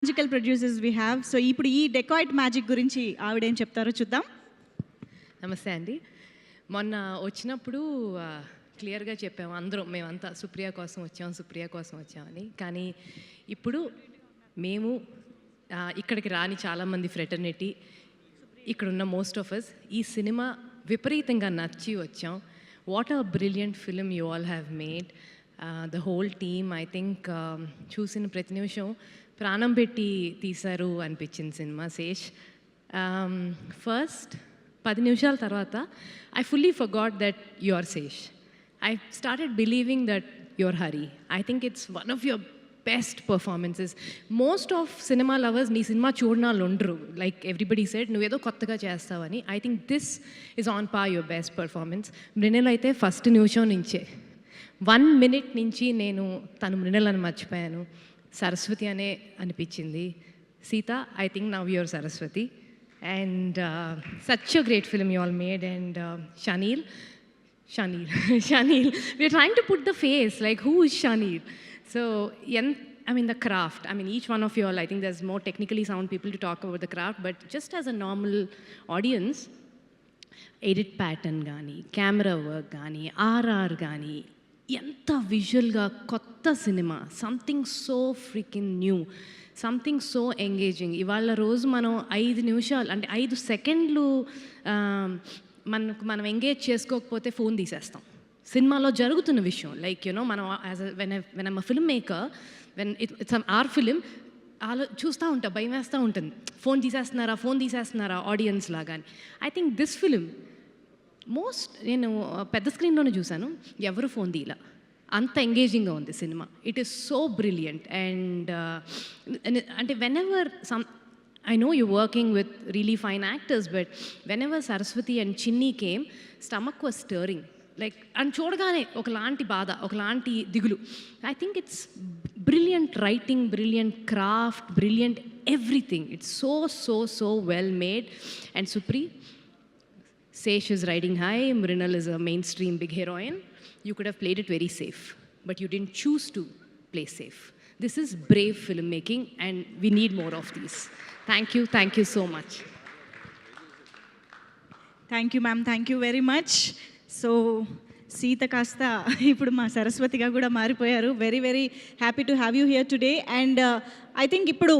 Magical producers we have. So ఇప్పుడు ఈ dacoit magic గురించి ఆవిడేం చెప్తారో చూద్దాం. నమస్తే అండి. మొన్న వచ్చినప్పుడు క్లియర్గా చెప్పాము అందరం, మేమంతా సుప్రియ కోసం వచ్చాం, సుప్రియ కోసం వచ్చామని. కానీ ఇప్పుడు మేము ఇక్కడికి రాని చాలామంది ఫ్రెటర్నిటీ, ఇక్కడున్న మోస్ట్ ఆఫ్ అస్ ఈ సినిమా విపరీతంగా నచ్చి వచ్చాం. What a brilliant film you all have made. The whole team I think చూసిన ప్రతి నిమిషం ప్రాణం పెట్టి తీశారు అనిపించింది సినిమా. శేష్ ఫస్ట్ 10 నిమిషాల తర్వాత I fully forgot that you are Sesh. I started believing that you are Hari. I think it's one of your best performances. Most of cinema lovers నీ సినిమా చూడనాళ్ళు ఉండరు. లైక్ ఎవ్రీబడి సెడ్ నువ్వేదో కొత్తగా చేస్తావని. I think this is one of your best performance. Mrunal అయితే first నిమిషం నుంచే 1 minute నుంచి నేను తను మృణల్ అని మర్చిపోయాను, సరస్వతి అనే అనిపించింది. Sita, I think now your Saraswati. And such a great film you all made. And Shaneel, we're trying to put the face, like who is Shaneel? So, I mean the craft, I mean each one of you all, I think there's more technically sound people to talk about the craft, but just as a normal audience, edit pattern కానీ, camera work కానీ, RR కానీ, ఎంత విజువల్గా కొత్త cinema, something so freaking new, something so engaging. ఇవాళ రోజు మనం 5 నిమిషాలు అంటే 5 సెకండ్లు మనం ఎంగేజ్ చేసుకోకపోతే ఫోన్ తీసేస్తాం. సినిమాలో జరుగుతున్న విషయం, లైక్ యూనో మనం as when I'm a film maker, when it's our film చూస్తూ ఉంటా, భయం వేస్తూ ఉంటుంది, ఫోన్ తీసేస్తున్నారా ఆడియన్స్ లాగా అని. ఐ థింక్ దిస్ ఫిలిం నేను పెద్ద స్క్రీన్లోనే చూశాను, ఎవరు ఫోన్ తీయలా, అంత ఎంగేజింగ్గా ఉంది cinema. It is so brilliant. And అంటే whenever I know you're working with really fine actors, but whenever Saraswati and Chinni came, stomach was stirring. Like, and చూడగానే ఒకలాంటి బాధ, ఒకలాంటి దిగులు. I think it's brilliant writing, brilliant craft, brilliant everything. It's so well made. And Supri, Sesh is riding high, Mrinal is a mainstream big heroine. You could have played it very safe, but you didn't choose to play safe. This is brave filmmaking and we need more of these. Thank you so much. Thank you ma'am, thank you very much. So Sita కాస్త ఇప్పుడు మా సరస్వతిగా కూడా మారిపోయారు. Very very happy to have you here today. And I think ఇప్పుడు